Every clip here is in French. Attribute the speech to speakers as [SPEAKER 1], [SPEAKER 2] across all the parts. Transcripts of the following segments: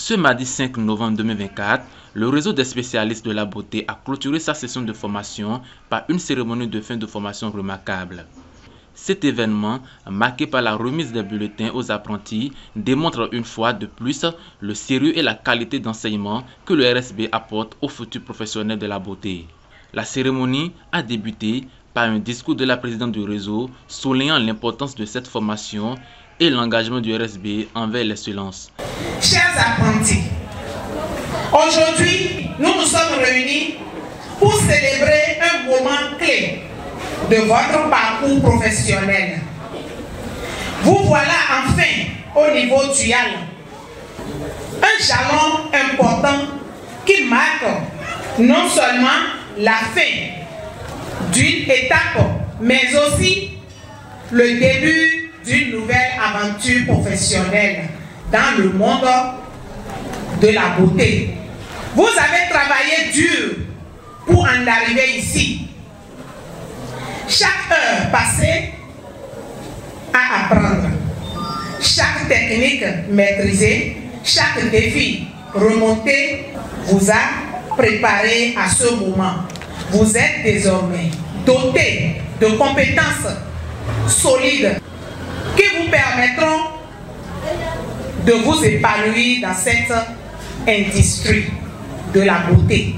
[SPEAKER 1] Ce mardi 5 novembre 2024, le réseau des spécialistes de la beauté a clôturé sa session de formation par une cérémonie de fin de formation remarquable. Cet événement, marqué par la remise des bulletins aux apprentis, démontre une fois de plus le sérieux et la qualité d'enseignement que le RSB apporte aux futurs professionnels de la beauté. La cérémonie a débuté par un discours de la présidente du réseau soulignant l'importance de cette formation et l'engagement du RSB envers l'excellence.
[SPEAKER 2] Chers apprentis, aujourd'hui, nous nous sommes réunis pour célébrer un moment clé de votre parcours professionnel. Vous voilà enfin au niveau dual, un jalon important qui marque non seulement la fin d'une étape, mais aussi le début d'une nouvelle aventure professionnelle dans le monde de la beauté. Vous avez travaillé dur pour en arriver ici. Chaque heure passée à apprendre, chaque technique maîtrisée, chaque défi remonté vous a préparé à ce moment. Vous êtes désormais doté de compétences solides qui vous permettront de vous épanouir dans cette industrie de la beauté.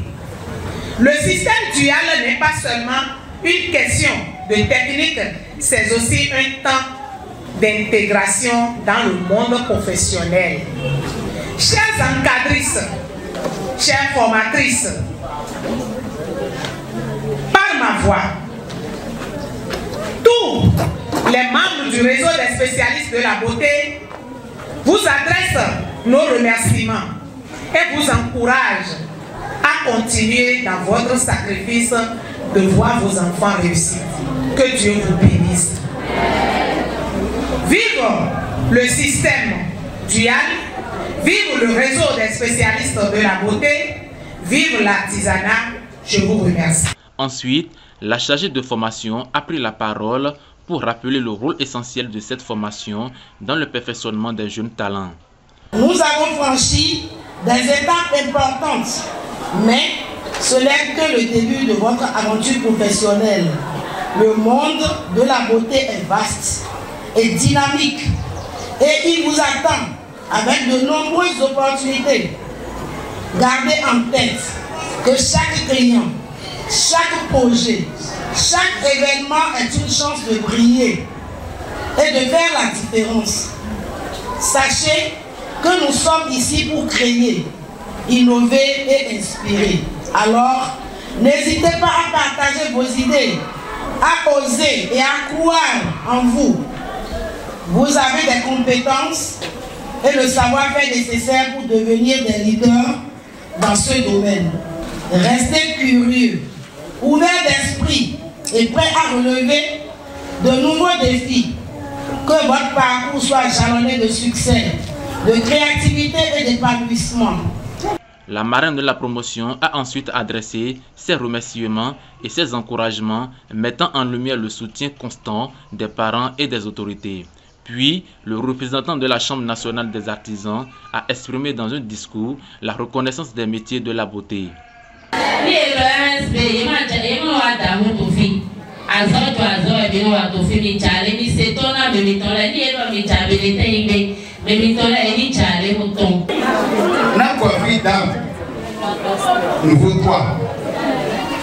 [SPEAKER 2] Le système dual n'est pas seulement une question de technique, c'est aussi un temps d'intégration dans le monde professionnel. Chères encadrices, chères formatrices, par ma voix, tous les membres du réseau des spécialistes de la beauté vous adressent nos remerciements et vous encouragent à continuer dans votre sacrifice de voir vos enfants réussir. Que Dieu vous bénisse. Vive le système dual, vive le réseau des spécialistes de la beauté, vive l'artisanat. Je vous remercie.
[SPEAKER 1] Ensuite, la chargée de formation a pris la parole pour rappeler le rôle essentiel de cette formation dans le perfectionnement des jeunes talents.
[SPEAKER 3] Nous avons franchi des étapes importantes, mais ce n'est que le début de votre aventure professionnelle. Le monde de la beauté est vaste et dynamique et il vous attend avec de nombreuses opportunités. Gardez en tête que chaque client, chaque projet, chaque événement est une chance de briller et de faire la différence. Sachez que nous sommes ici pour créer, innover et inspirer. Alors, n'hésitez pas à partager vos idées, à oser et à croire en vous. Vous avez des compétences et le savoir-faire nécessaire pour devenir des leaders dans ce domaine. Restez curieux, ouverts d'esprit et prêts à relever de nouveaux défis. Que votre parcours soit jalonné de succès, de créativité et d'épanouissement.
[SPEAKER 1] La marraine de la promotion a ensuite adressé ses remerciements et ses encouragements, mettant en lumière le soutien constant des parents et des autorités. Puis, le représentant de la Chambre nationale des artisans a exprimé dans un discours la reconnaissance des métiers de la beauté.
[SPEAKER 4] Nouveau toi,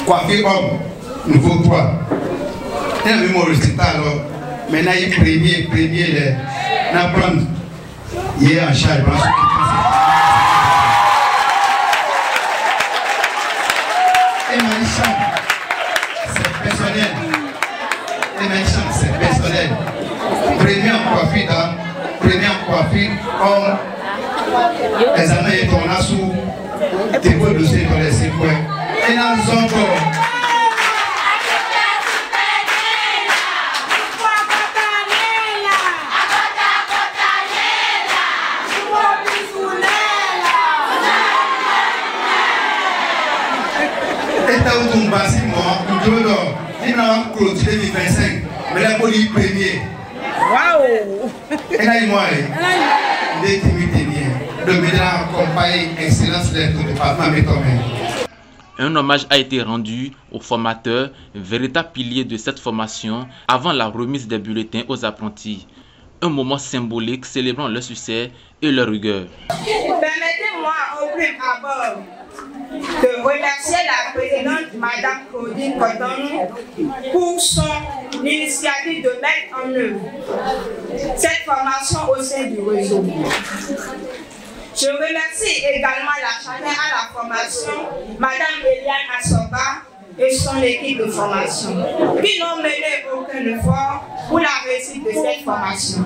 [SPEAKER 4] coiffé homme, nouveau toi. Et le même résultat alors, maintenant il est premier les n'apprendre, il est en charge. Et ma chambre, c'est personnel. Et ma chambre, c'est personnel. Premier en coiffé dame, premier en coiffé homme. Examen et ton assou. T'es beau de ces dans les 5 points. Et dans le zonko. Et t'as où ton bassin, moi, tu dois l'or. Il m'a clôturé 2025. Mais là, pour lui premier. Waouh! Et là, il m'a dit, il est timide bien. le médaille accompagne excellence de tout département métomé.
[SPEAKER 1] Un hommage a été rendu aux formateurs, véritables piliers de cette formation, avant la remise des bulletins aux apprentis. Un moment symbolique célébrant leur succès et leur rigueur.
[SPEAKER 2] Permettez-moi au premier abord de remercier la présidente Madame Claudine Cotonou pour son initiative de mettre en œuvre cette formation au sein du réseau. Je remercie également la chargée à la formation, Madame Eliane Assoba et son équipe de formation, qui n'ont mené aucun effort pour la réussite de cette formation.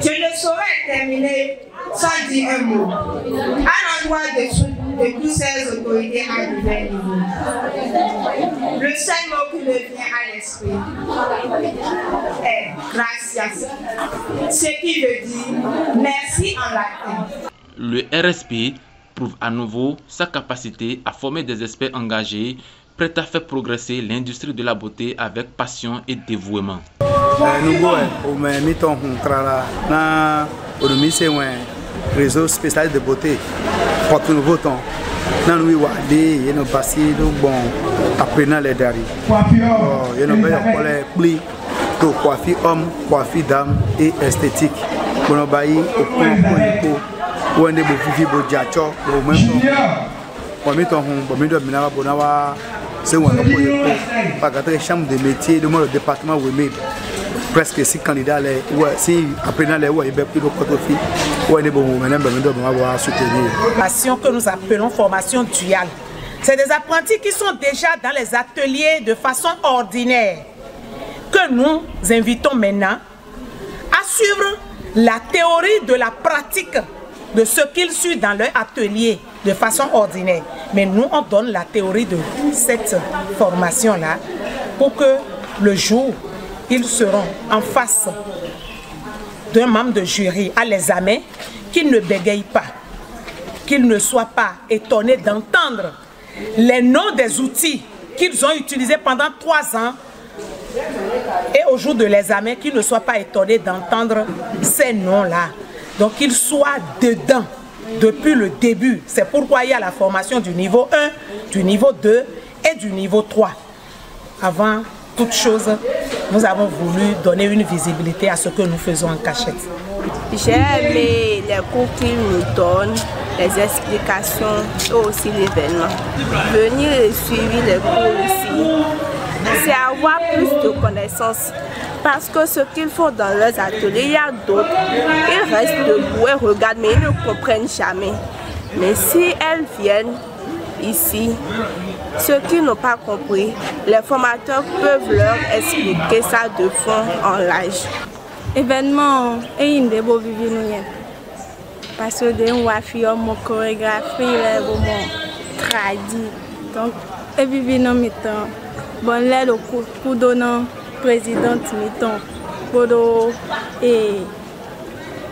[SPEAKER 2] Je ne saurais terminer sans dire un mot à l'endroit de toutes ces autorités à divers niveaux. Le seul mot qui me vient à l'esprit est gracias, ce qui veut dire merci en latin.
[SPEAKER 1] Le RSP prouve à nouveau sa capacité à former des experts engagés, prêts à faire progresser l'industrie de la beauté avec passion et dévouement.
[SPEAKER 5] Réseau spécial de beauté porte nouveau temps. Nan oui wadi yeno basi do bon apprenant les dari. Yeno be yakole pli to coiffure homme, coiffure dame et esthétique. Bono bayi opo wende bo fifi bo jacho bo même bon meton bon medo minaba bonawa c'est un pas quatre chambre de métier de le département Wemé. Presque 6 candidats les si apprenant les ouais plus de portefeuille ouais bon maintenant on va soutenir.
[SPEAKER 3] Formation que nous appelons formation duale. C'est des apprentis qui sont déjà dans les ateliers de façon ordinaire que nous invitons maintenant à suivre la théorie de la pratique de ce qu'ils suivent dans leur atelier de façon ordinaire. Mais nous on donne la théorie de cette formation là pour que le jour ils seront en face d'un membre de jury à l'examen, qu'ils ne bégayent pas, qu'ils ne soient pas étonnés d'entendre les noms des outils qu'ils ont utilisés pendant 3 ans et au jour de l'examen, qu'ils ne soient pas étonnés d'entendre ces noms-là. Donc qu'ils soient dedans depuis le début. C'est pourquoi il y a la formation du niveau 1, du niveau 2 et du niveau 3. Avant toute chose, nous avons voulu donner une visibilité à ce que nous faisons en cachette.
[SPEAKER 6] J'ai aimé les cours qu'ils nous donnent, les explications et aussi l'événement. Venir et suivre les cours ici, c'est avoir plus de connaissances. Parce que ce qu'ils font dans leurs ateliers, il y a d'autres, ils restent debout et regardent, mais ils ne comprennent jamais. Mais si elles viennent ici, ceux qui n'ont pas compris, les formateurs peuvent leur expliquer ça de fond en large.
[SPEAKER 7] Événement est une des beaux vivants. Parce que des fois, mon chorégraphie est vraiment tradie. Donc, les vivants m'étant bon, là, le coup donnant présidente m'étant Bodo et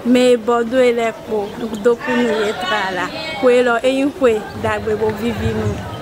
[SPEAKER 7] mais Bordeaux et les pour donc nous y être là. Pour leur et une fois d'abord vivre nous.